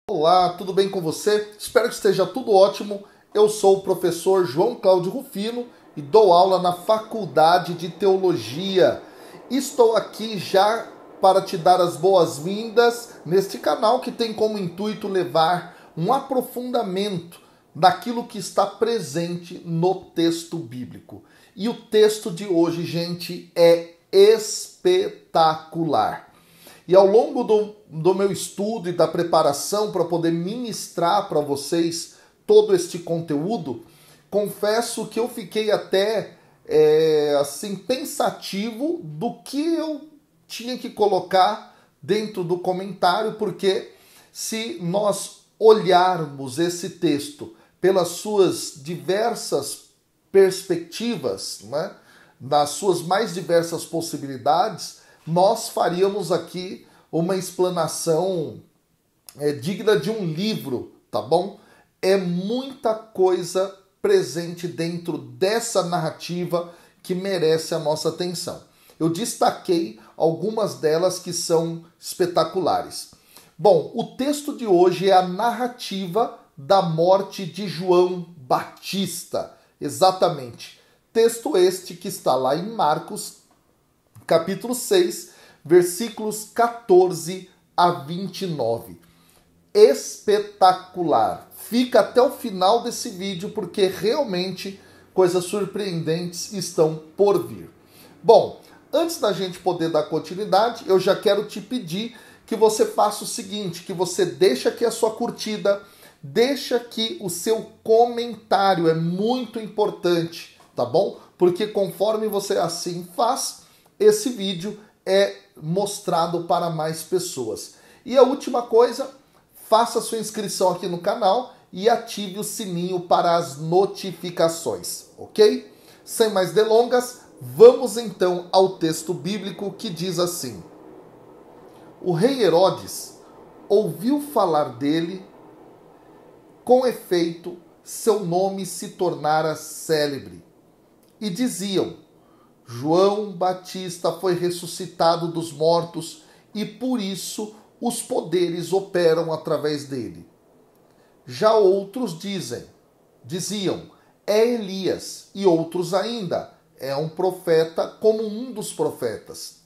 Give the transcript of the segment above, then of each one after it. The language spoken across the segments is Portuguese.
Olá, tudo bem com você? Espero que esteja tudo ótimo. Eu sou o professor João Cláudio Rufino e dou aula na Faculdade de Teologia. Estou aqui já para te dar as boas-vindas neste canal que tem como intuito levar um aprofundamento daquilo que está presente no texto bíblico. E o texto de hoje, gente, é espetacular. E ao longo do meu estudo e da preparação para poder ministrar para vocês todo este conteúdo, confesso que eu fiquei até assim pensativo do que eu tinha que colocar dentro do comentário, porque se nós olharmos esse texto pelas suas diversas perspectivas, né, nas suas mais diversas possibilidades, nós faríamos aqui uma explanação digna de um livro, tá bom? É muita coisa presente dentro dessa narrativa que merece a nossa atenção. Eu destaquei algumas delas que são espetaculares. Bom, o texto de hoje é a narrativa da morte de João Batista. Exatamente. Texto este que está lá em Marcos, capítulo 6, versículos 14 a 29. Espetacular. Fica até o final desse vídeo porque realmente coisas surpreendentes estão por vir. Bom, antes da gente poder dar continuidade, eu já quero te pedir que você faça o seguinte, que você deixe aqui a sua curtida, deixa aqui o seu comentário, é muito importante, tá bom? Porque conforme você assim faz, esse vídeo é mostrado para mais pessoas. E a última coisa, faça sua inscrição aqui no canal e ative o sininho para as notificações, ok? Sem mais delongas, vamos então ao texto bíblico que diz assim: o rei Herodes ouviu falar dele, com efeito, seu nome se tornara célebre, e diziam: João Batista foi ressuscitado dos mortos e por isso os poderes operam através dele. Já outros diziam, é Elias, e outros ainda, é um profeta como um dos profetas.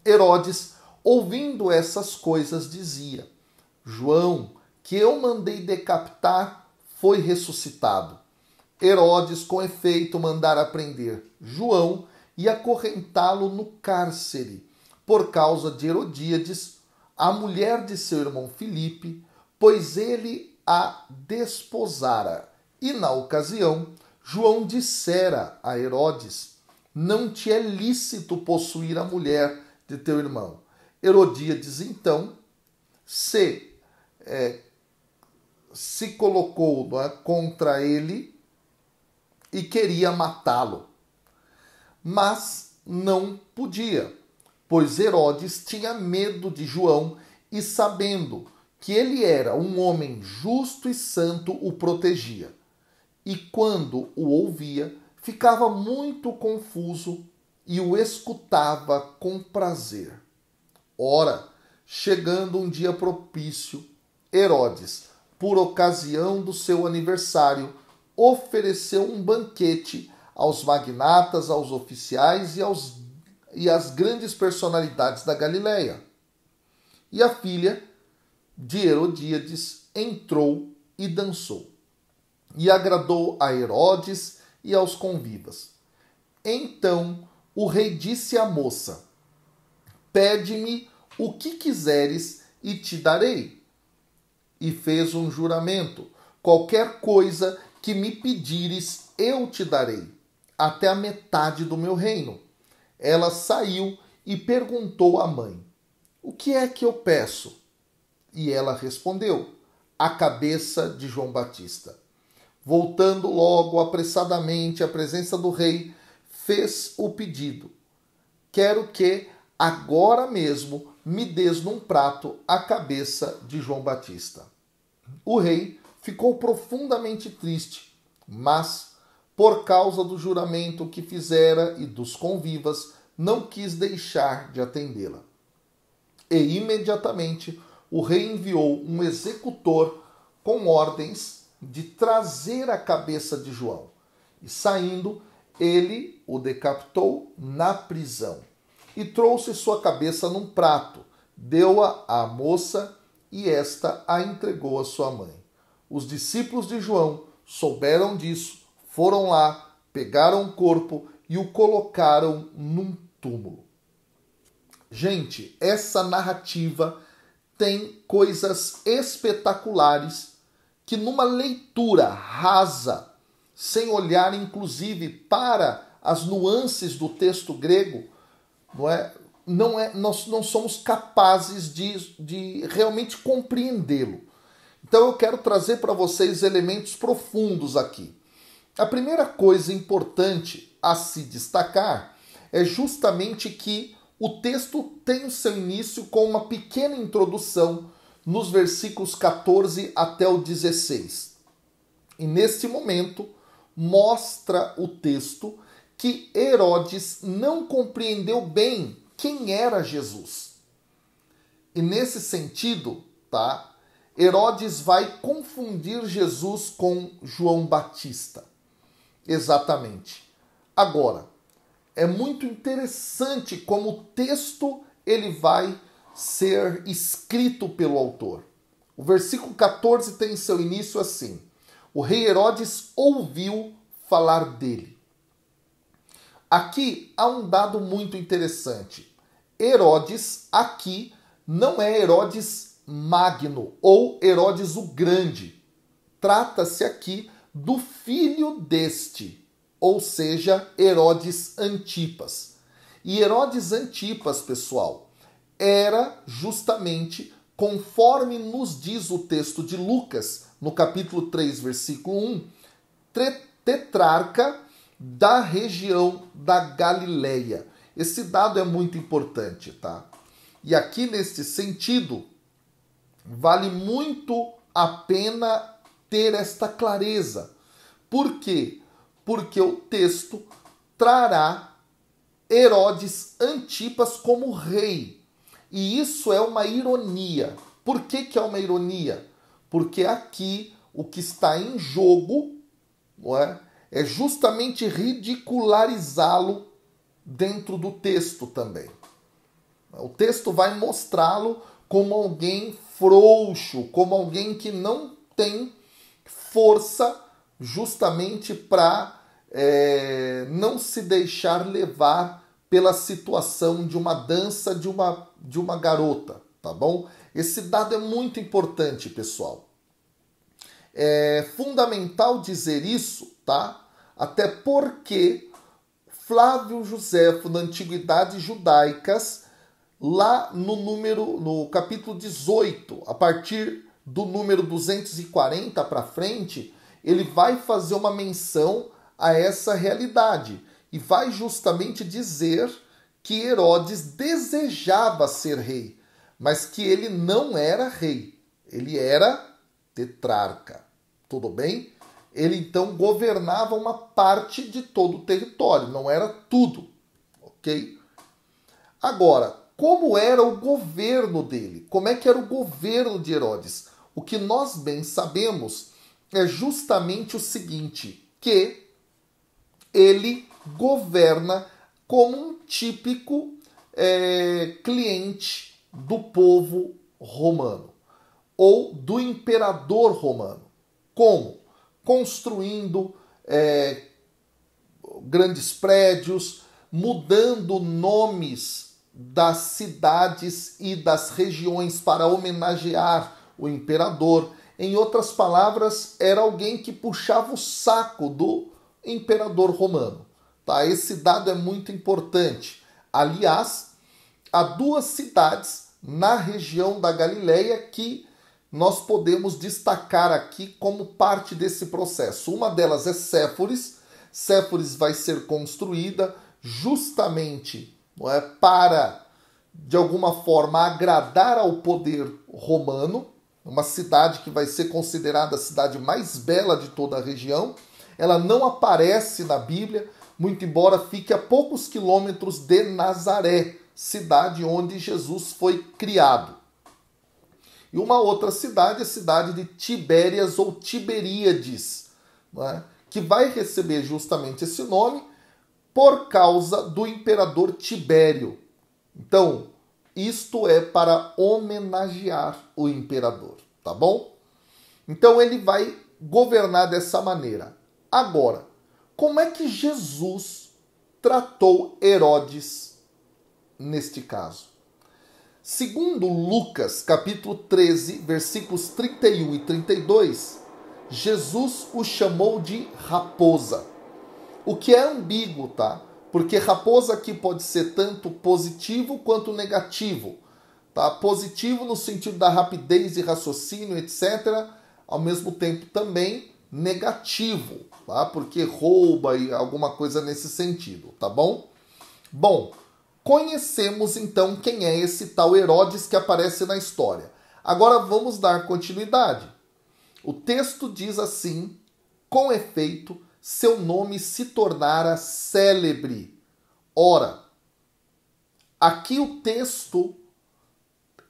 Herodes, ouvindo essas coisas, dizia, João, que eu mandei decapitar, foi ressuscitado. Herodes, com efeito, mandara prender João e acorrentá-lo no cárcere, por causa de Herodíades, a mulher de seu irmão Filipe, pois ele a desposara. E na ocasião, João dissera a Herodes, não te é lícito possuir a mulher de teu irmão. Herodíades, então, se colocou contra ele e queria matá-lo. Mas não podia, pois Herodes tinha medo de João e, sabendo que ele era um homem justo e santo, o protegia. E quando o ouvia, ficava muito confuso e o escutava com prazer. Ora, chegando um dia propício, Herodes, por ocasião do seu aniversário, ofereceu um banquete aos magnatas, aos oficiais e às grandes personalidades da Galileia. E a filha de Herodíades entrou e dançou, e agradou a Herodes e aos convivas. Então o rei disse à moça, pede-me o que quiseres e te darei. E fez um juramento, qualquer coisa que me pedires, eu te darei, até a metade do meu reino. Ela saiu e perguntou à mãe, o que é que eu peço? E ela respondeu, a cabeça de João Batista. Voltando logo apressadamente à presença do rei, fez o pedido. Quero que, agora mesmo, me des num prato a cabeça de João Batista. O rei ficou profundamente triste, mas, por causa do juramento que fizera e dos convivas, não quis deixar de atendê-la. E imediatamente o rei enviou um executor com ordens de trazer a cabeça de João. E saindo, ele o decapitou na prisão e trouxe sua cabeça num prato, deu-a à moça e esta a entregou à sua mãe. Os discípulos de João souberam disso, foram lá, pegaram o corpo e o colocaram num túmulo. Gente, essa narrativa tem coisas espetaculares que numa leitura rasa, sem olhar inclusive para as nuances do texto grego, nós não somos capazes de realmente compreendê-lo. Então eu quero trazer para vocês elementos profundos aqui. A primeira coisa importante a se destacar é justamente que o texto tem o seu início com uma pequena introdução nos versículos 14 até o 16. E nesse momento mostra o texto que Herodes não compreendeu bem quem era Jesus. E nesse sentido, Herodes vai confundir Jesus com João Batista. Exatamente. Agora, é muito interessante como o texto ele vai ser escrito pelo autor. O versículo 14 tem seu início assim: o rei Herodes ouviu falar dele. Aqui há um dado muito interessante. Herodes aqui não é Herodes Magno ou Herodes o Grande. Trata-se aqui do filho deste, ou seja, Herodes Antipas. E Herodes Antipas, pessoal, era justamente, conforme nos diz o texto de Lucas, no capítulo 3, versículo 1, tetrarca da região da Galileia. Esse dado é muito importante, tá? E aqui, neste sentido, vale muito a pena ter esta clareza. Por quê? Porque o texto trará Herodes Antipas como rei. E isso é uma ironia. Por que é uma ironia? Porque aqui o que está em jogo é justamente ridicularizá-lo dentro do texto também. O texto vai mostrá-lo como alguém frouxo, como alguém que não tem força justamente para não se deixar levar pela situação de uma dança de uma garota, tá bom? Esse dado é muito importante, pessoal. É fundamental dizer isso, tá? Até porque Flávio Joséfo, na Antiguidades Judaicas, lá no capítulo 18, a partir do número 240 para frente, ele vai fazer uma menção a essa realidade e vai justamente dizer que Herodes desejava ser rei, mas que ele não era rei, ele era tetrarca, tudo bem? Ele então governava uma parte de todo o território, não era tudo, ok? Agora, como era o governo dele? Como é que era o governo de Herodes? O que nós bem sabemos é justamente o seguinte, que ele governa como um típico cliente do povo romano ou do imperador romano. Como? Construindo grandes prédios, mudando nomes das cidades e das regiões para homenagear o imperador. Em outras palavras, era alguém que puxava o saco do imperador romano. Tá? Esse dado é muito importante. Aliás, há duas cidades na região da Galileia que nós podemos destacar aqui como parte desse processo. Uma delas é Séforis. Séforis vai ser construída justamente para, de alguma forma, agradar ao poder romano. Uma cidade que vai ser considerada a cidade mais bela de toda a região. Ela não aparece na Bíblia, muito embora fique a poucos quilômetros de Nazaré, cidade onde Jesus foi criado. E uma outra cidade, a cidade de Tibérias ou Tiberíades, né? Que vai receber justamente esse nome por causa do imperador Tibério. Então, isto é para homenagear o imperador, tá bom? Então ele vai governar dessa maneira. Agora, como é que Jesus tratou Herodes neste caso? Segundo Lucas, capítulo 13, versículos 31 e 32, Jesus o chamou de raposa. O que é ambíguo, tá? Porque raposa aqui pode ser tanto positivo quanto negativo. Tá? Positivo no sentido da rapidez de raciocínio, etc. Ao mesmo tempo também negativo, tá? Porque rouba e alguma coisa nesse sentido, tá bom? Bom, conhecemos então quem é esse tal Herodes que aparece na história. Agora vamos dar continuidade. O texto diz assim: com efeito, seu nome se tornara célebre. Ora, aqui o texto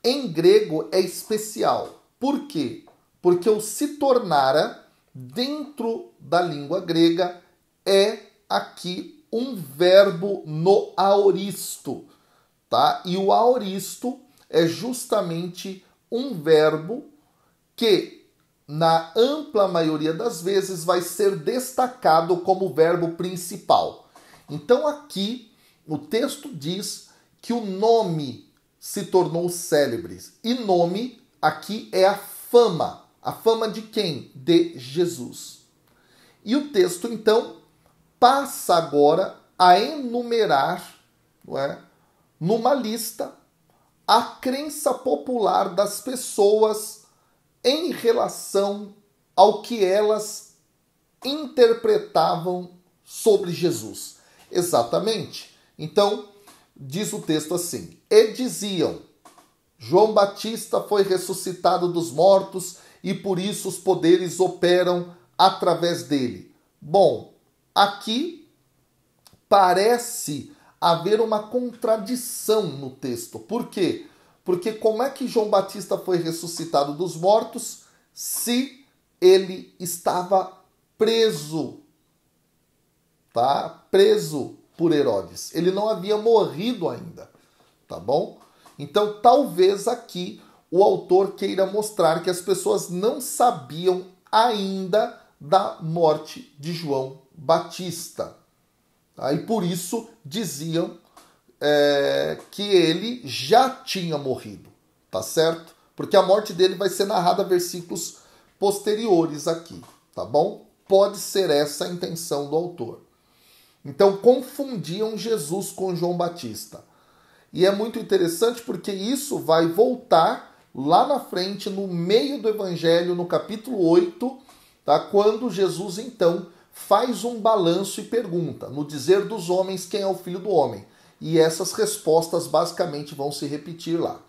em grego é especial. Por quê? Porque o se tornara, dentro da língua grega, é aqui um verbo no aoristo, tá? E o aoristo é justamente um verbo que, na ampla maioria das vezes, vai ser destacado como verbo principal. Então aqui o texto diz que o nome se tornou célebre. E nome aqui é a fama. A fama de quem? De Jesus. E o texto então passa agora a enumerar, não é, numa lista, a crença popular das pessoas em relação ao que elas interpretavam sobre Jesus. Exatamente. Então, diz o texto assim: e diziam, João Batista foi ressuscitado dos mortos e por isso os poderes operam através dele. Bom, aqui parece haver uma contradição no texto. Por quê? Porque como é que João Batista foi ressuscitado dos mortos se ele estava preso? Tá? Preso por Herodes. Ele não havia morrido ainda, tá bom? Então, talvez aqui o autor queira mostrar que as pessoas não sabiam ainda da morte de João Batista. Tá? E por isso diziam que ele já tinha morrido, tá certo? Porque a morte dele vai ser narrada versículos posteriores aqui, tá bom? Pode ser essa a intenção do autor. Então confundiam Jesus com João Batista. E é muito interessante porque isso vai voltar lá na frente, no meio do Evangelho, no capítulo 8, tá? Quando Jesus então faz um balanço e pergunta, no dizer dos homens, quem é o Filho do Homem? E essas respostas basicamente vão se repetir lá.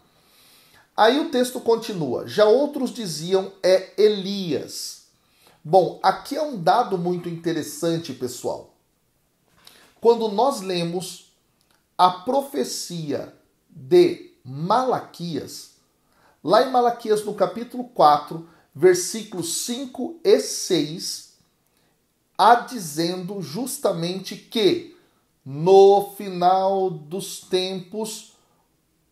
Aí o texto continua. Já outros diziam é Elias. Bom, aqui é um dado muito interessante, pessoal. Quando nós lemos a profecia de Malaquias, lá em Malaquias no capítulo 4, versículos 5 e 6, há dizendo justamente que no final dos tempos,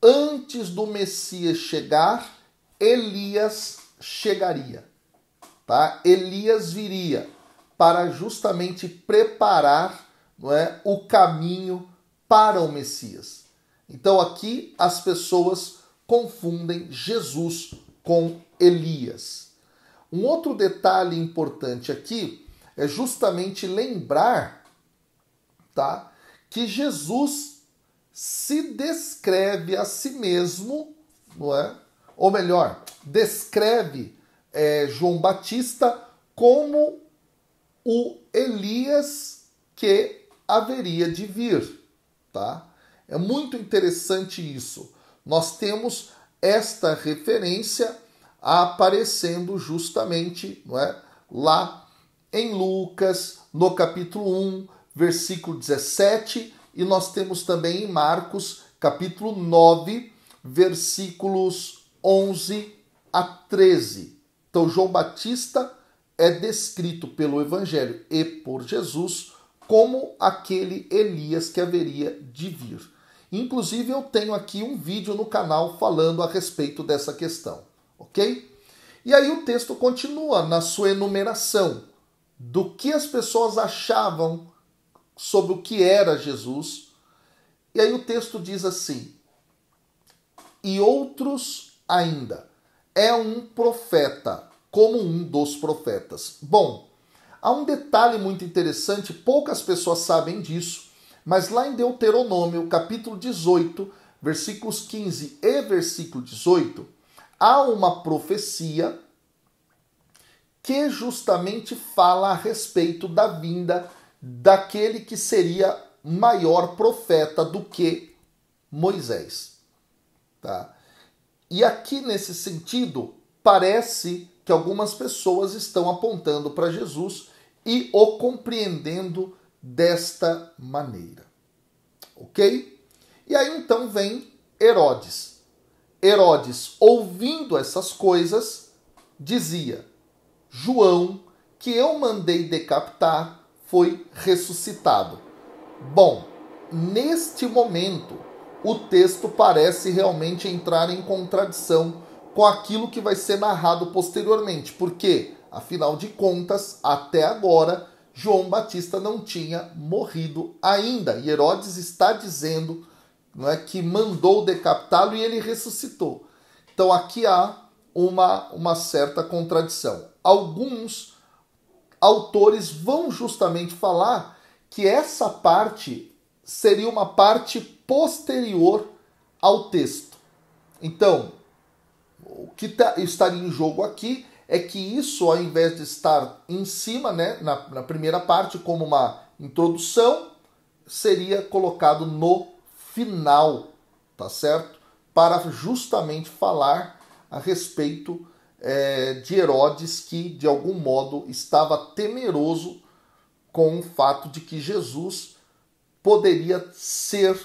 antes do Messias chegar, Elias chegaria. Tá? Elias viria para justamente preparar, não é, o caminho para o Messias. Então aqui as pessoas confundem Jesus com Elias. Um outro detalhe importante aqui é justamente lembrar, tá, que Jesus se descreve a si mesmo, não é? Ou melhor, descreve João Batista como o Elias que haveria de vir, tá? É muito interessante isso. Nós temos esta referência aparecendo justamente, não é, lá em Lucas, no capítulo 1, versículo 17, e nós temos também em Marcos, capítulo 9, versículos 11 a 13. Então, João Batista é descrito pelo Evangelho e por Jesus como aquele Elias que haveria de vir. Inclusive, eu tenho aqui um vídeo no canal falando a respeito dessa questão, ok? E aí o texto continua na sua enumeração do que as pessoas achavam sobre o que era Jesus. E aí o texto diz assim: e outros ainda, é um profeta, como um dos profetas. Bom, há um detalhe muito interessante, poucas pessoas sabem disso, mas lá em Deuteronômio, capítulo 18, versículos 15 e versículo 18, há uma profecia que justamente fala a respeito da vinda daquele que seria maior profeta do que Moisés. Tá? E aqui, nesse sentido, parece que algumas pessoas estão apontando para Jesus e o compreendendo desta maneira. Ok? E aí então vem Herodes. Herodes, ouvindo essas coisas, dizia: João, que eu mandei decapitar, foi ressuscitado. Bom, neste momento, o texto parece realmente entrar em contradição com aquilo que vai ser narrado posteriormente, porque, afinal de contas, até agora, João Batista não tinha morrido ainda. E Herodes está dizendo, não é, que mandou decapitá-lo e ele ressuscitou. Então aqui há uma certa contradição. Alguns autores vão justamente falar que essa parte seria uma parte posterior ao texto. Então, o que estaria em jogo aqui é que isso, ao invés de estar em cima, né, na primeira parte, como uma introdução, seria colocado no final, tá certo? Para justamente falar a respeito de Herodes, que de algum modo estava temeroso com o fato de que Jesus poderia ser,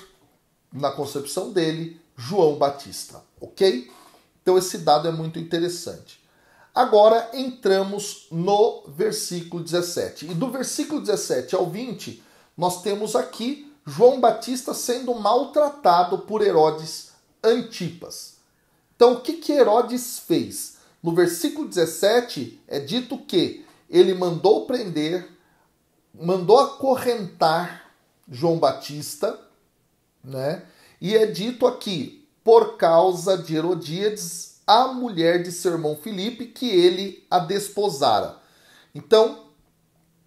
na concepção dele, João Batista, ok? Então esse dado é muito interessante. Agora entramos no versículo 17. E do versículo 17 ao 20, nós temos aqui João Batista sendo maltratado por Herodes Antipas. Então o que Herodes fez? No versículo 17 é dito que ele mandou prender, mandou acorrentar João Batista, né? E é dito aqui, por causa de Herodíades, a mulher de seu irmão Filipe, que ele a desposara. Então,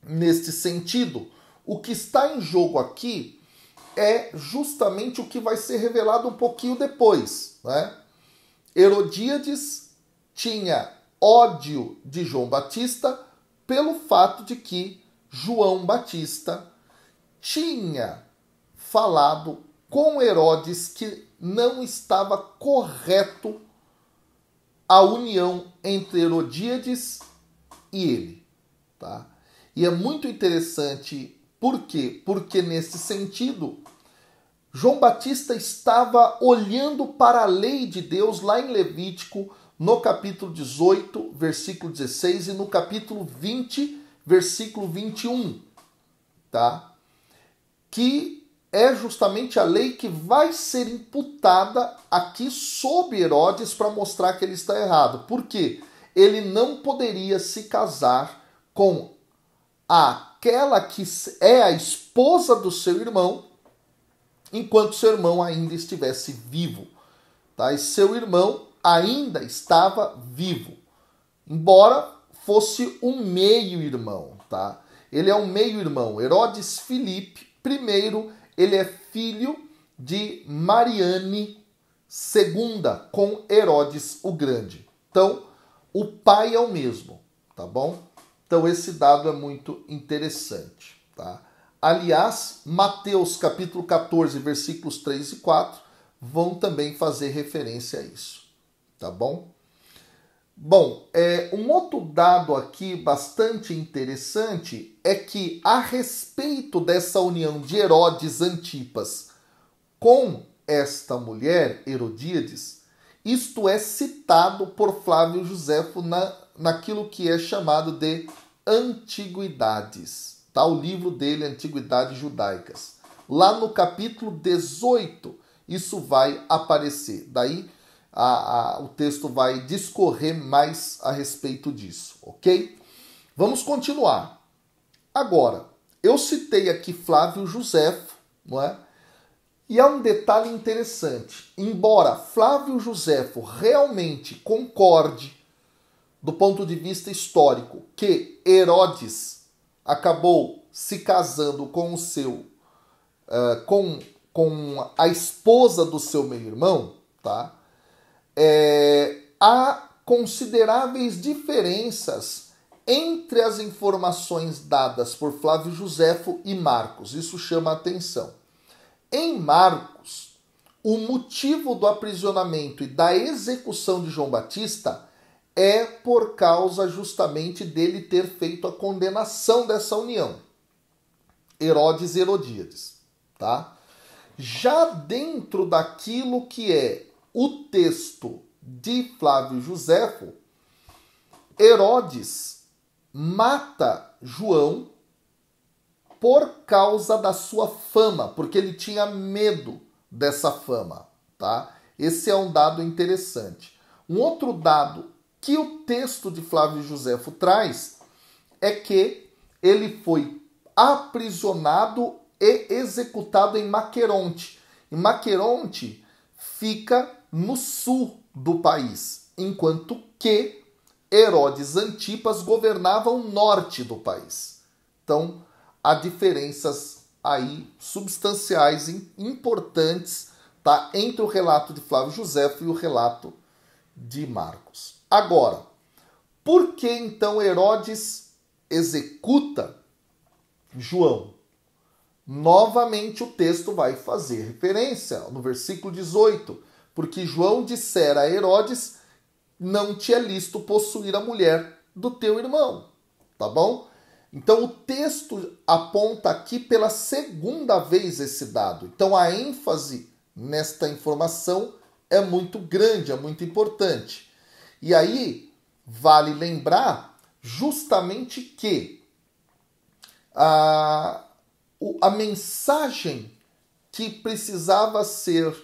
neste sentido, o que está em jogo aqui é justamente o que vai ser revelado um pouquinho depois, né? Herodíades tinha ódio de João Batista pelo fato de que João Batista tinha falado com Herodes que não estava correto a união entre Herodíades e ele. Tá? E é muito interessante, por quê? Porque nesse sentido, João Batista estava olhando para a lei de Deus lá em Levítico, no capítulo 18, versículo 16, e no capítulo 20, versículo 21, tá? Que é justamente a lei que vai ser imputada aqui sob Herodes para mostrar que ele está errado. Por quê? Ele não poderia se casar com aquela que é a esposa do seu irmão, enquanto seu irmão ainda estivesse vivo. Tá? E seu irmão ainda estava vivo, embora fosse um meio-irmão. Tá? Ele é um meio-irmão. Herodes Filipe, primeiro, ele é filho de Mariane II, com Herodes o Grande. Então, o pai é o mesmo, tá bom? Então, esse dado é muito interessante, tá? Aliás, Mateus capítulo 14, versículos 3 e 4 vão também fazer referência a isso, tá bom? Bom, um outro dado aqui bastante interessante é que a respeito dessa união de Herodes Antipas com esta mulher, Herodíades, Isto é citado por Flávio Josefo naquilo que é chamado de Antiguidades, tá? O livro dele, Antiguidades Judaicas. Lá no capítulo 18, isso vai aparecer. Daí o texto vai discorrer mais a respeito disso, ok? Vamos continuar. Agora, eu citei aqui Flávio Josefo, não é? E há um detalhe interessante. Embora Flávio Josefo realmente concorde, do ponto de vista histórico, que Herodes acabou se casando com o seu com a esposa do seu meio-irmão, tá? Há consideráveis diferenças entre as informações dadas por Flávio Josefo e Marcos. Isso chama a atenção. Em Marcos, o motivo do aprisionamento e da execução de João Batista é por causa justamente dele ter feito a condenação dessa união. Herodes e Herodíades, tá? Já dentro daquilo que é o texto de Flávio Josefo, Herodes mata João por causa da sua fama, porque ele tinha medo dessa fama, tá? Esse é um dado interessante. Um outro dado que o texto de Flávio Josefo traz é que ele foi aprisionado e executado em Maqueronte. E Maqueronte fica no sul do país, enquanto que Herodes Antipas governava o norte do país. Então, há diferenças aí substanciais importantes, tá, entre o relato de Flávio Josefo e o relato de Marcos. Agora, por que então Herodes executa João? Novamente o texto vai fazer referência no versículo 18, porque João dissera a Herodes: não te é lícito possuir a mulher do teu irmão, tá bom? Então o texto aponta aqui pela segunda vez esse dado. Então a ênfase nesta informação é muito grande, é muito importante. E aí vale lembrar justamente que a mensagem que precisava ser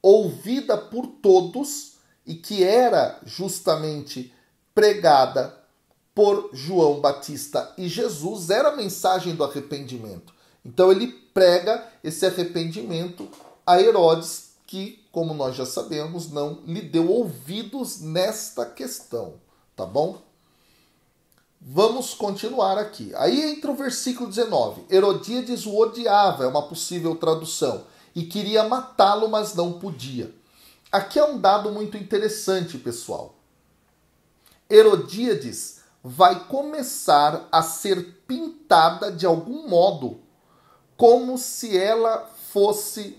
ouvida por todos e que era justamente pregada por João Batista e Jesus era a mensagem do arrependimento. Então ele prega esse arrependimento a Herodes, que, como nós já sabemos, não lhe deu ouvidos nesta questão, tá bom? Vamos continuar aqui. Aí entra o versículo 19. Herodíades o odiava, é uma possível tradução, e queria matá-lo, mas não podia. Aqui é um dado muito interessante, pessoal. Herodíades vai começar a ser pintada de algum modo como se ela fosse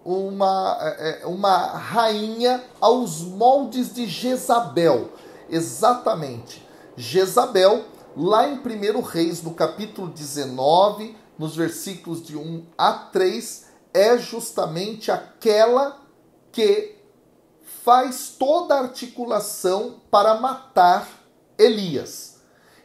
uma rainha aos moldes de Jezabel. Exatamente. Jezabel, lá em 1 Reis, no capítulo 19, nos versículos de 1 a 3, é justamente aquela que faz toda a articulação para matar Elias.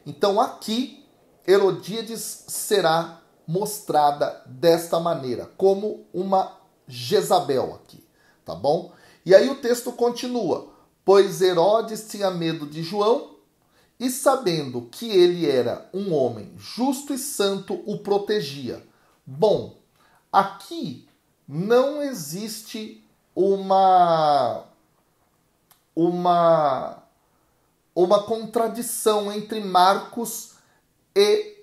Então aqui, Herodíades será mostrada desta maneira, como uma Jezabel aqui, tá bom? E aí o texto continua: pois Herodes tinha medo de João e, sabendo que ele era um homem justo e santo, o protegia. Bom, aqui não existe uma contradição entre Marcos e,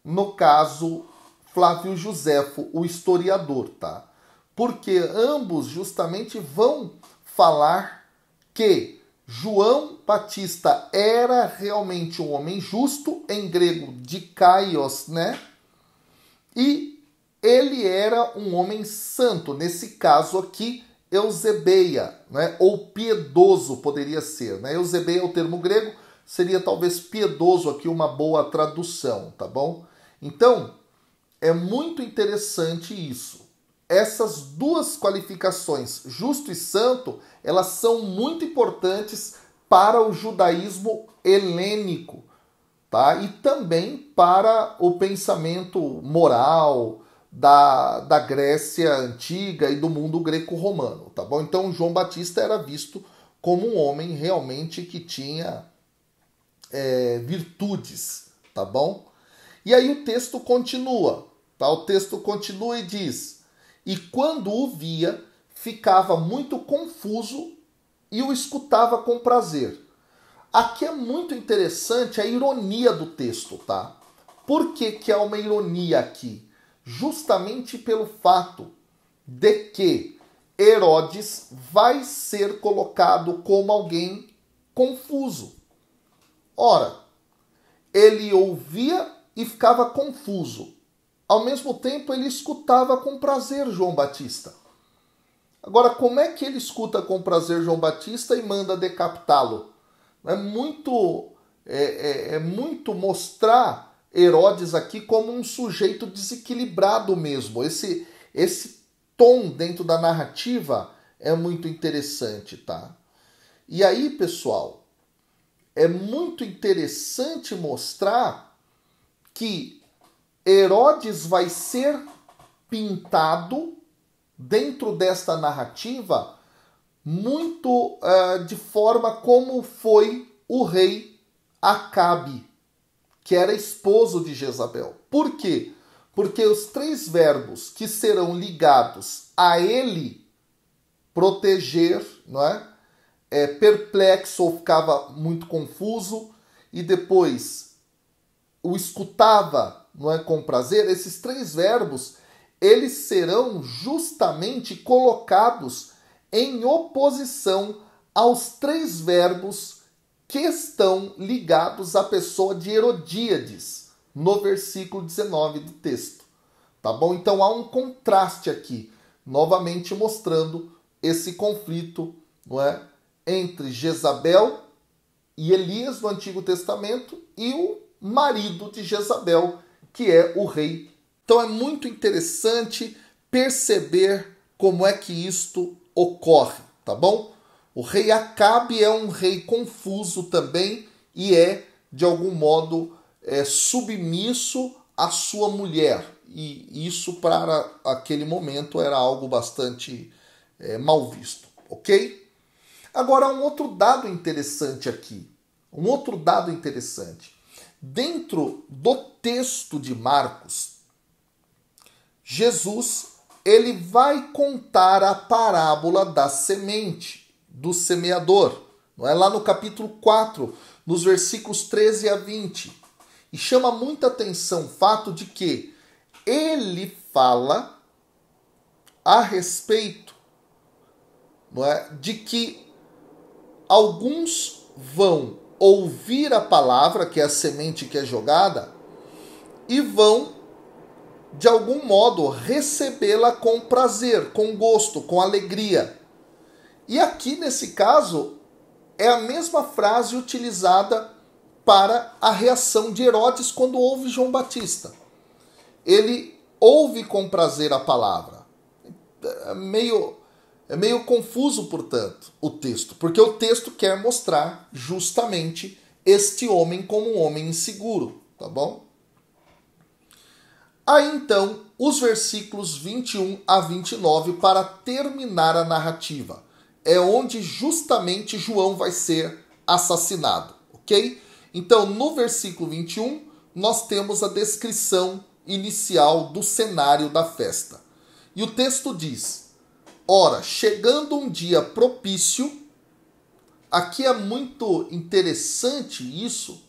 no caso, Flávio Josefo, o historiador, tá? Porque ambos justamente vão falar que João Batista era realmente um homem justo, em grego dikaios, né? E ele era um homem santo, nesse caso aqui, Eusebeia, né? Ou piedoso poderia ser, né? Eusebeia é o termo grego, seria talvez piedoso aqui uma boa tradução, tá bom? Então, é muito interessante isso. essas duas qualificações, justo e santo, elas são muito importantes para o judaísmo helênico, tá? E também para o pensamento moral da Grécia Antiga e do mundo greco-romano, tá bom? Então João Batista era visto como um homem realmente que tinha virtudes, tá bom? E aí o texto continua, tá? O texto continua e diz: e quando o via, ficava muito confuso e o escutava com prazer. Aqui é muito interessante a ironia do texto, tá? Por que que há uma ironia aqui? Justamente pelo fato de que Herodes vai ser colocado como alguém confuso. Ora, ele ouvia e ficava confuso. Ao mesmo tempo, ele escutava com prazer João Batista. Agora, como é que ele escuta com prazer João Batista e manda decapitá-lo? É muito mostrar Herodes aqui como um sujeito desequilibrado mesmo. Esse tom dentro da narrativa é muito interessante, tá? E aí, pessoal, é muito interessante mostrar que Herodes vai ser pintado dentro desta narrativa muito de forma como foi o rei Acabe, que era esposo de Jezabel. Por quê? Porque os três verbos que serão ligados a ele proteger, não é? Perplexo ou ficava muito confuso, e depois o escutava, não é, com prazer. Esses três verbos, eles serão justamente colocados em oposição aos três verbos que estão ligados à pessoa de Herodíades, no versículo 19 do texto. Tá bom? Então há um contraste aqui, novamente mostrando esse conflito, não é, entre Jezabel e Elias no Antigo Testamento e o marido de Jezabel, que é o rei. Então é muito interessante perceber como é que isto ocorre, tá bom? O rei Acabe é um rei confuso também e é, de algum modo, submisso à sua mulher. E isso, para aquele momento, era algo bastante mal visto, ok? Agora, um outro dado interessante aqui. Um outro dado interessante. Dentro do texto de Marcos, Jesus, ele vai contar a parábola da semente, do semeador. Não é? Lá no capítulo 4, nos versículos 13 a 20. E chama muita atenção o fato de que ele fala a respeito, não é, de que alguns vão ouvir a palavra, que é a semente que é jogada, e vão, de algum modo, recebê-la com prazer, com gosto, com alegria. E aqui, nesse caso, é a mesma frase utilizada para a reação de Herodes quando ouve João Batista. Ele ouve com prazer a palavra. É meio confuso, portanto, o texto, porque o texto quer mostrar justamente este homem como um homem inseguro, tá bom? Aí então, os versículos 21 a 29 para terminar a narrativa. É onde justamente João vai ser assassinado, ok? Então, no versículo 21, nós temos a descrição inicial do cenário da festa. E o texto diz: ora, chegando um dia propício, aqui é muito interessante isso,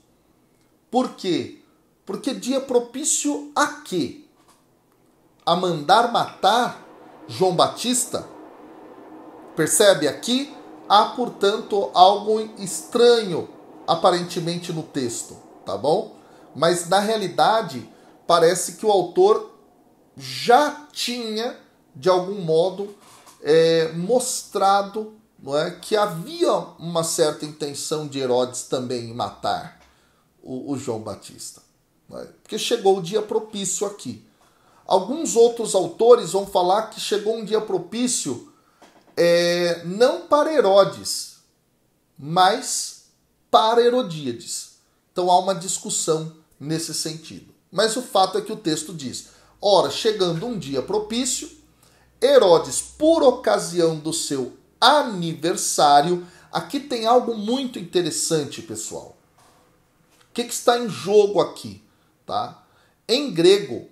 por quê? Porque dia propício a quê? A mandar matar João Batista? Percebe? Aqui há, portanto, algo estranho, aparentemente, no texto, tá bom? Mas, na realidade, parece que o autor já tinha, de algum modo, mostrado, não é, que havia uma certa intenção de Herodes também em matar o João Batista. Não é? Porque chegou o dia propício aqui. Alguns outros autores vão falar que chegou um dia propício não para Herodes, mas para Herodíades. Então há uma discussão nesse sentido. Mas o fato é que o texto diz: ora, chegando um dia propício, Herodes, por ocasião do seu aniversário, aqui tem algo muito interessante, pessoal. O que está em jogo aqui? Tá? Em grego,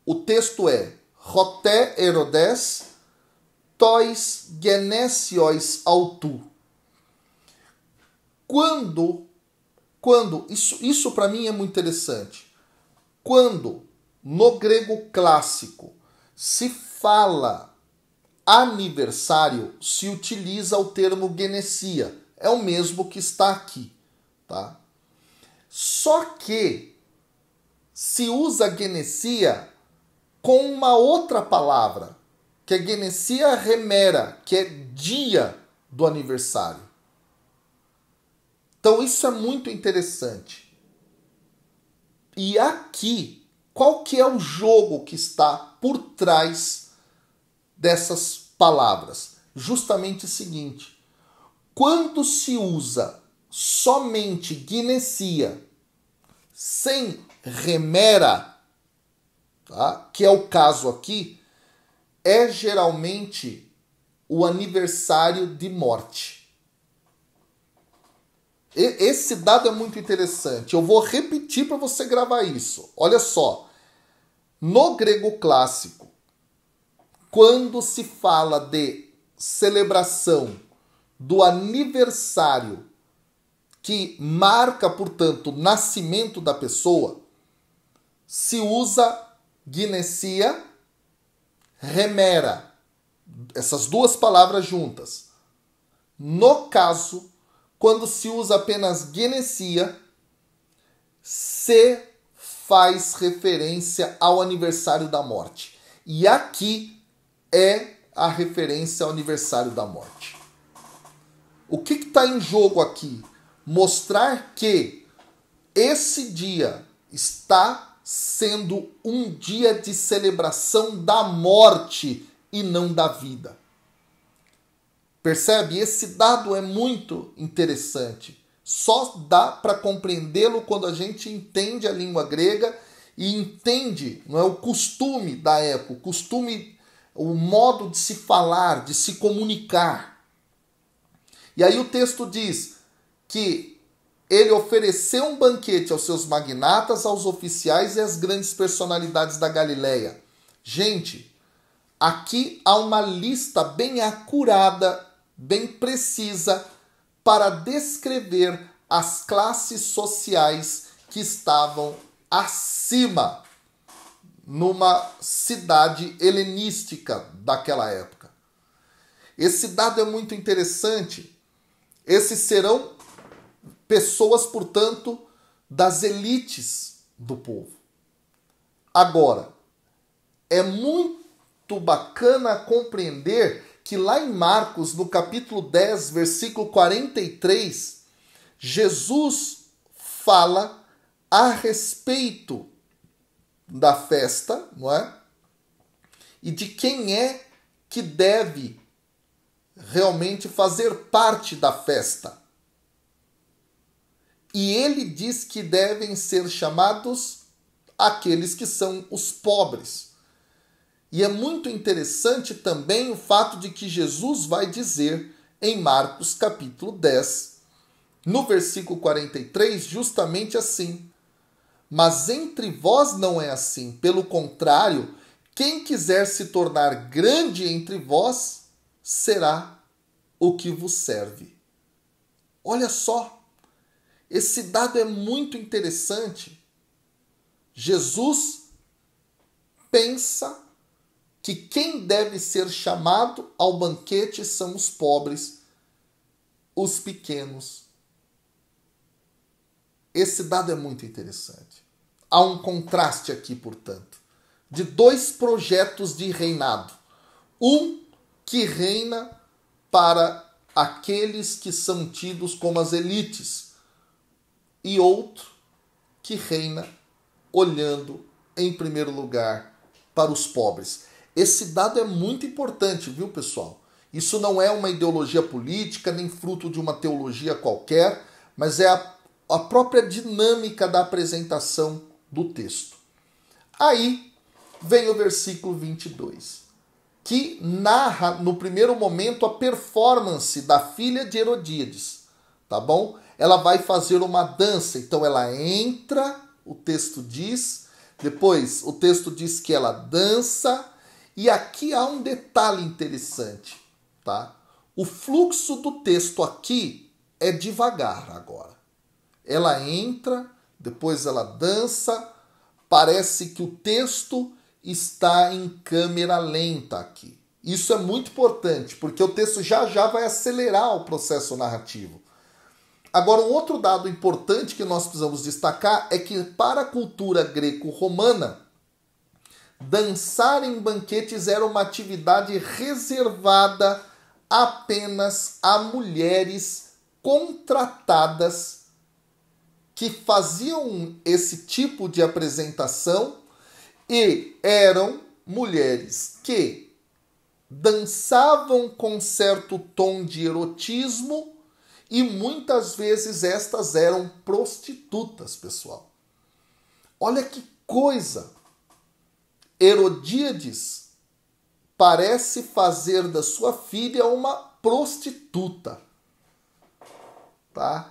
o texto é Roté Herodes tois genesios autu. Quando isso para mim é muito interessante. Quando no grego clássico se fala aniversário, se utiliza o termo genesia. É o mesmo que está aqui, tá? Só que se usa genesia com uma outra palavra, que é genesia remera, que é dia do aniversário. Então isso é muito interessante. E aqui, qual que é o jogo que está por trás dessas palavras? Justamente o seguinte: quando se usa somente ginesia sem remera, tá? Que é o caso aqui, é geralmente o aniversário de morte. Esse dado é muito interessante. Eu vou repetir para você gravar isso. Olha só. No grego clássico, quando se fala de celebração do aniversário que marca, portanto, o nascimento da pessoa, se usa ginesia, remera. Essas duas palavras juntas. No caso, quando se usa apenas genesia, se faz referência ao aniversário da morte. E aqui é a referência ao aniversário da morte. O que está em jogo aqui? Mostrar que esse dia está sendo um dia de celebração da morte e não da vida. Percebe? Esse dado é muito interessante. Só dá para compreendê-lo quando a gente entende a língua grega e entende, não é, o costume da época, o costume, o modo de se falar, de se comunicar. E aí o texto diz que ele ofereceu um banquete aos seus magnatas, aos oficiais e às grandes personalidades da Galileia. Gente, aqui há uma lista bem acurada, bem precisa, para descrever as classes sociais que estavam acima numa cidade helenística daquela época. Esse dado é muito interessante. Esses serão pessoas, portanto, das elites do povo. Agora, é muito bacana compreender que lá em Marcos, no capítulo 10, versículo 43, Jesus fala a respeito da festa, não é? E de quem é que deve realmente fazer parte da festa. E ele diz que devem ser chamados aqueles que são os pobres. E é muito interessante também o fato de que Jesus vai dizer em Marcos capítulo 10, no versículo 43, justamente assim: mas entre vós não é assim, pelo contrário, quem quiser se tornar grande entre vós, será o que vos serve. Olha só, esse dado é muito interessante. Jesus pensa que quem deve ser chamado ao banquete são os pobres, os pequenos. Esse dado é muito interessante. Há um contraste aqui, portanto, de dois projetos de reinado. Um que reina para aqueles que são tidos como as elites, e outro que reina olhando, em primeiro lugar, para os pobres. Esse dado é muito importante, viu, pessoal? Isso não é uma ideologia política, nem fruto de uma teologia qualquer, mas é a própria dinâmica da apresentação do texto. Aí vem o versículo 22, que narra, no primeiro momento, a performance da filha de Herodíades, tá bom? Ela vai fazer uma dança, então ela entra, o texto diz, depois o texto diz que ela dança, e aqui há um detalhe interessante, tá? O fluxo do texto aqui é devagar agora. Ela entra, depois ela dança, parece que o texto está em câmera lenta aqui. Isso é muito importante, porque o texto já vai acelerar o processo narrativo. Agora, um outro dado importante que nós precisamos destacar é que para a cultura greco-romana, dançar em banquetes era uma atividade reservada apenas a mulheres contratadas que faziam esse tipo de apresentação e eram mulheres que dançavam com certo tom de erotismo e muitas vezes estas eram prostitutas, pessoal. Olha que coisa! Herodíades parece fazer da sua filha uma prostituta, tá?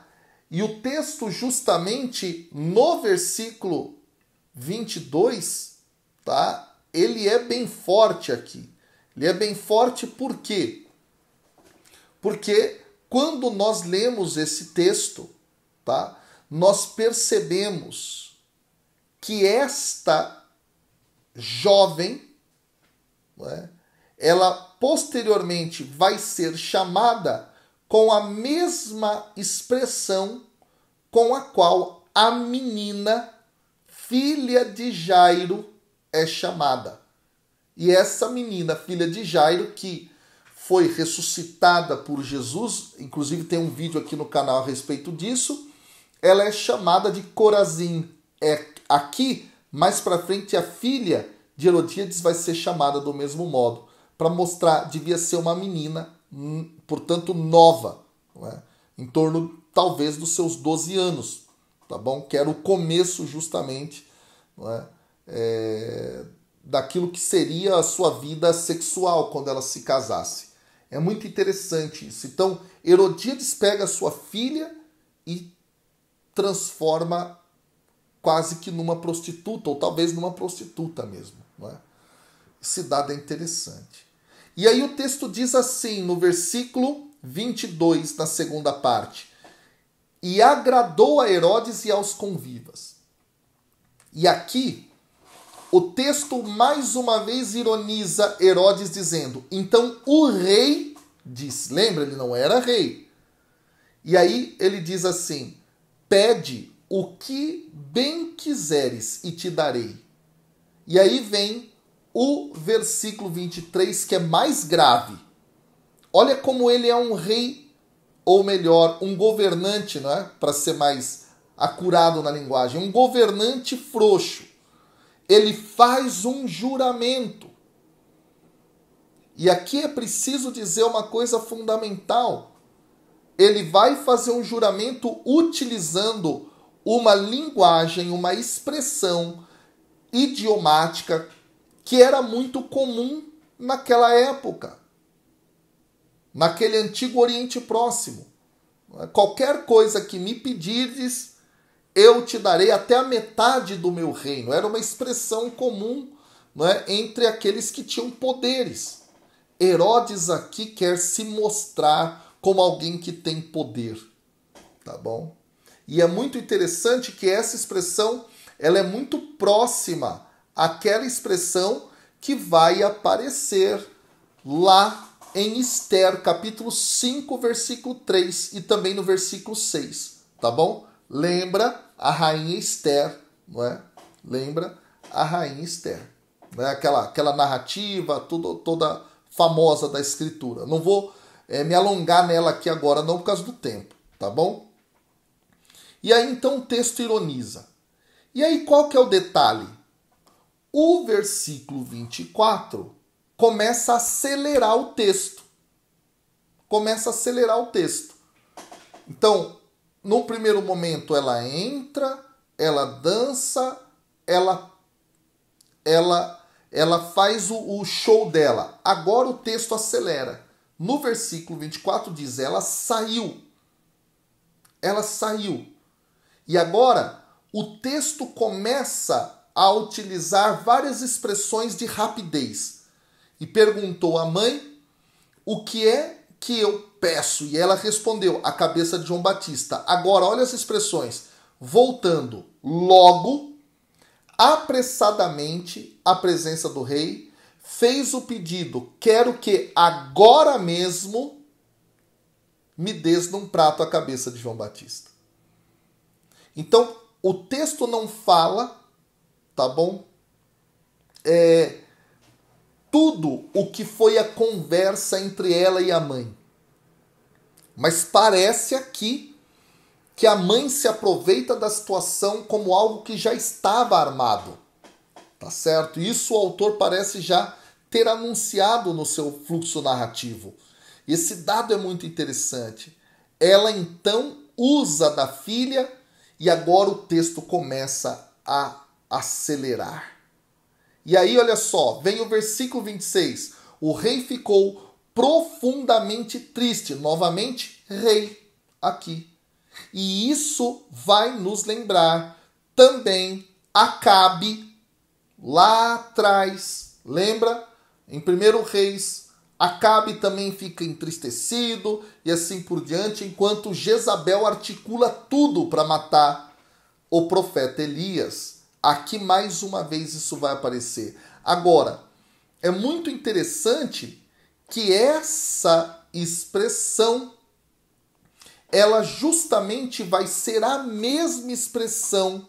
E o texto, justamente no versículo 22, tá? Ele é bem forte aqui. Ele é bem forte por quê? Porque quando nós lemos esse texto, tá? Nós percebemos que esta jovem, não é? Ela posteriormente vai ser chamada com a mesma expressão com a qual a menina, filha de Jairo, é chamada. E essa menina, filha de Jairo, que foi ressuscitada por Jesus, inclusive tem um vídeo aqui no canal a respeito disso, ela é chamada de Corazim. Aqui, mais para frente, a filha de Herodíades vai ser chamada do mesmo modo, para mostrar, devia ser uma menina, portanto, nova, não é? Em torno, talvez, dos seus 12 anos, tá bom? Que era o começo, justamente, não é? Daquilo que seria a sua vida sexual quando ela se casasse. É muito interessante isso. Então, Herodíades pega a sua filha e transforma quase que numa prostituta, ou talvez numa prostituta mesmo, não é? Esse dado é interessante. E aí o texto diz assim, no versículo 22, na segunda parte: e agradou a Herodes e aos convivas. E aqui, o texto mais uma vez ironiza Herodes dizendo, então o rei disse, lembra, ele não era rei. E aí ele diz assim, pede o que bem quiseres e te darei. E aí vem o versículo 23, que é mais grave. Olha como ele é um rei, ou melhor, um governante, não é? Para ser mais acurado na linguagem, um governante frouxo. Ele faz um juramento. E aqui é preciso dizer uma coisa fundamental. Ele vai fazer um juramento utilizando uma linguagem, uma expressão idiomática que era muito comum naquela época, naquele antigo Oriente Próximo. Qualquer coisa que me pedires, eu te darei até a metade do meu reino. Era uma expressão comum, não é, entre aqueles que tinham poderes. Herodes aqui quer se mostrar como alguém que tem poder, tá bom? E é muito interessante que essa expressão ela é muito próxima àquela expressão que vai aparecer lá em Esther, capítulo 5, versículo 3 e também no versículo 6, tá bom? Lembra a rainha Esther, não é? Lembra a rainha Esther, não é? Aquela narrativa toda famosa da escritura. Não vou me alongar nela aqui agora, não por causa do tempo, tá bom? E aí então o texto ironiza. E aí qual que é o detalhe? O versículo 24 começa a acelerar o texto. Começa a acelerar o texto. Então, no primeiro momento ela entra, ela dança, ela faz o show dela. Agora o texto acelera. No versículo 24 diz, ela saiu. Ela saiu. E agora o texto começa a utilizar várias expressões de rapidez. E perguntou à mãe, o que é que eu peço? E ela respondeu, a cabeça de João Batista. Agora, olha as expressões. Voltando logo, apressadamente, à presença do rei, fez o pedido, quero que agora mesmo me des num prato a cabeça de João Batista. Então, o texto não fala, tá bom? Tudo o que foi a conversa entre ela e a mãe. Mas parece aqui que a mãe se aproveita da situação como algo que já estava armado. Tá certo? Isso o autor parece já ter anunciado no seu fluxo narrativo. Esse dado é muito interessante. Ela então usa da filha e agora o texto começa a acelerar. E aí, olha só, vem o versículo 26. O rei ficou profundamente triste. Novamente, rei, aqui. E isso vai nos lembrar também Acabe, lá atrás. Lembra? Em 1 Reis, Acabe também fica entristecido e assim por diante, enquanto Jezabel articula tudo para matar o profeta Elias. Aqui mais uma vez isso vai aparecer. Agora, é muito interessante que essa expressão, ela justamente vai ser a mesma expressão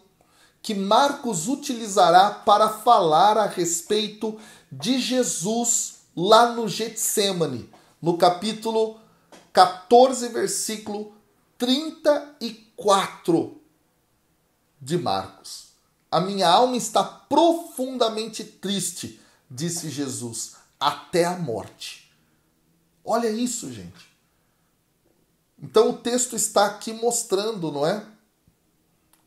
que Marcos utilizará para falar a respeito de Jesus lá no Getsêmani, no capítulo 14, versículo 34 de Marcos. A minha alma está profundamente triste, disse Jesus, até a morte. Olha isso, gente. Então o texto está aqui mostrando, não é?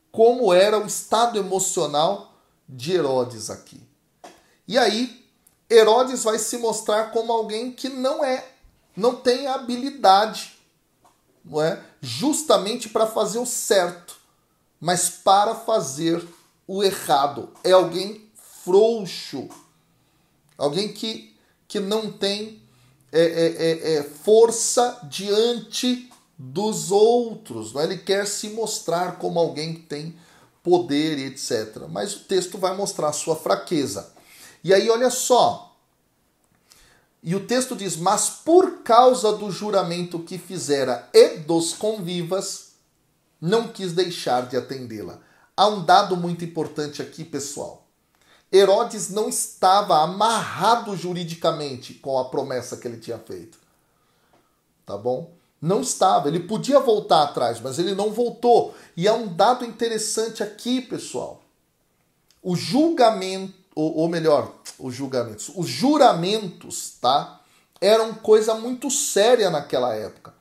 Como era o estado emocional de Herodes aqui. E aí, Herodes vai se mostrar como alguém que não tem habilidade, não é? Justamente para fazer o certo, mas para fazer o errado. É alguém frouxo, alguém que não tem força diante dos outros. Não é? Ele quer se mostrar como alguém que tem poder e etc. Mas o texto vai mostrar a sua fraqueza. E aí, olha só. E o texto diz, mas por causa do juramento que fizera e dos convivas, não quis deixar de atendê-la. Há um dado muito importante aqui, pessoal. Herodes não estava amarrado juridicamente com a promessa que ele tinha feito. Tá bom? Não estava. Ele podia voltar atrás, mas ele não voltou. E há um dado interessante aqui, pessoal. O julgamento, ou melhor, os juramentos, tá? Eram coisa muito séria naquela época.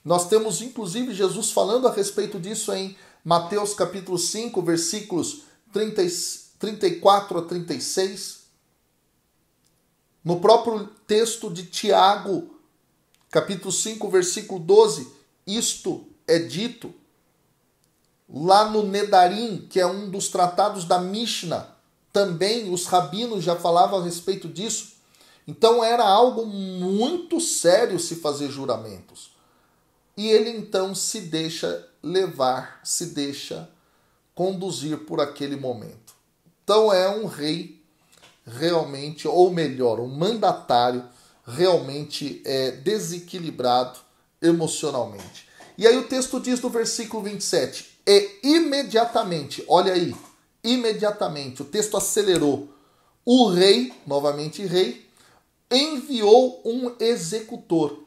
Nós temos, inclusive, Jesus falando a respeito disso em Mateus capítulo 5, versículos 34 a 36. No próprio texto de Tiago, capítulo 5, versículo 12, isto é dito. Lá no Nedarim, que é um dos tratados da Mishnah, também os rabinos já falavam a respeito disso. Então era algo muito sério se fazer juramentos. E ele então se deixa levar, se deixa conduzir por aquele momento. Então é um rei realmente, ou melhor, um mandatário realmente desequilibrado emocionalmente. E aí o texto diz no versículo 27, e imediatamente, olha aí, imediatamente, o texto acelerou, o rei, novamente rei, enviou um executor.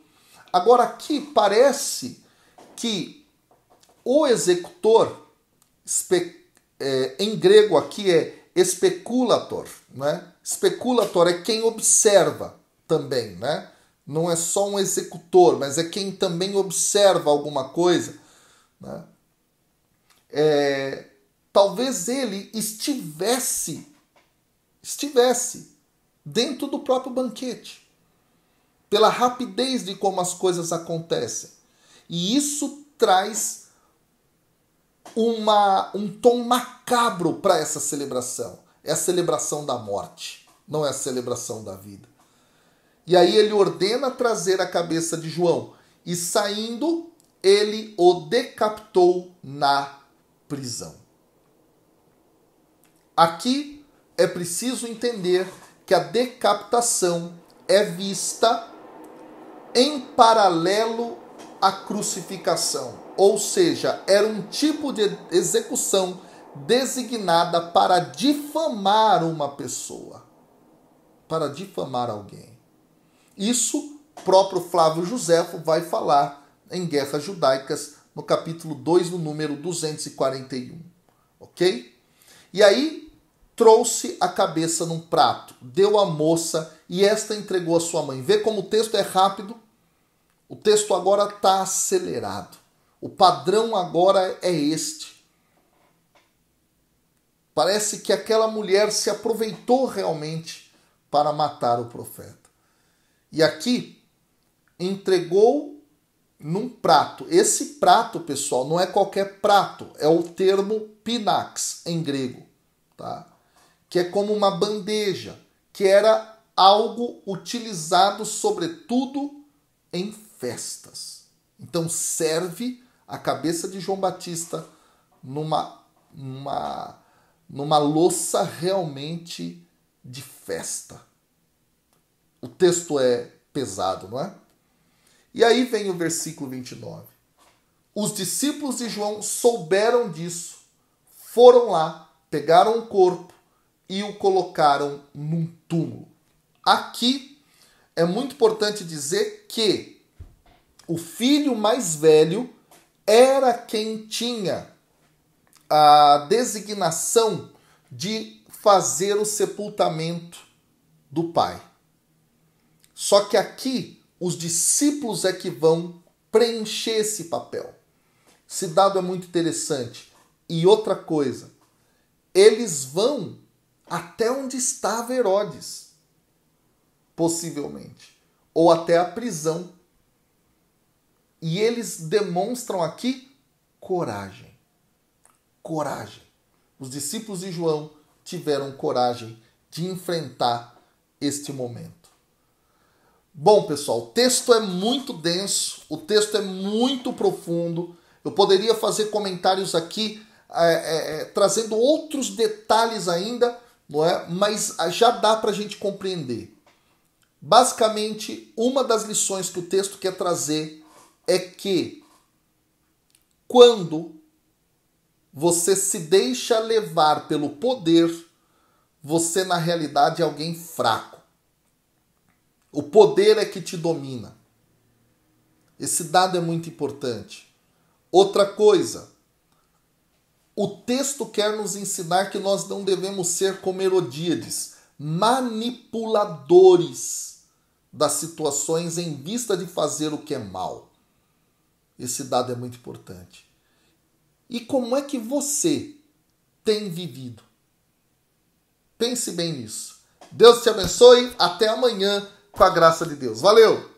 Agora aqui parece que o executor, em grego aqui é especulator, né? Speculator é quem observa também, né? Não é só um executor, mas é quem também observa alguma coisa, né? Talvez ele estivesse dentro do próprio banquete, pela rapidez de como as coisas acontecem. E isso traz um tom macabro para essa celebração. É a celebração da morte, não é a celebração da vida. E aí ele ordena trazer a cabeça de João. E saindo, ele o decapitou na prisão. Aqui é preciso entender que a decapitação é vista em paralelo à crucificação. Ou seja, era um tipo de execução designada para difamar uma pessoa, para difamar alguém. Isso próprio Flávio Joséfo vai falar em Guerras Judaicas, no capítulo 2, no número 241. Ok? E aí trouxe a cabeça num prato, deu à moça e esta entregou a sua mãe. Vê como o texto é rápido? O texto agora está acelerado. O padrão agora é este. Parece que aquela mulher se aproveitou realmente para matar o profeta. E aqui entregou num prato. Esse prato, pessoal, não é qualquer prato, é o termo pinax em grego, tá? Que é como uma bandeja, que era algo utilizado sobretudo em festas. Então serve a cabeça de João Batista numa louça realmente de festa. O texto é pesado, não é? E aí vem o versículo 29. Os discípulos de João souberam disso, foram lá, pegaram o corpo e o colocaram num túmulo. Aqui é muito importante dizer que o filho mais velho era quem tinha a designação de fazer o sepultamento do pai. Só que aqui os discípulos é que vão preencher esse papel. Esse dado é muito interessante. E outra coisa, eles vão até onde estava Herodes, possivelmente, ou até a prisão. E eles demonstram aqui coragem. Coragem. Os discípulos de João tiveram coragem de enfrentar este momento. Bom, pessoal, o texto é muito denso, o texto é muito profundo. Eu poderia fazer comentários aqui trazendo outros detalhes ainda, não é? Mas já dá para a gente compreender. Basicamente, uma das lições que o texto quer trazer é que quando você se deixa levar pelo poder, você na realidade é alguém fraco. O poder é que te domina. Esse dado é muito importante. Outra coisa, o texto quer nos ensinar que nós não devemos ser como Herodíades, manipuladores das situações em vista de fazer o que é mal. Esse dado é muito importante. E como é que você tem vivido? Pense bem nisso. Deus te abençoe. Até amanhã, com a graça de Deus. Valeu!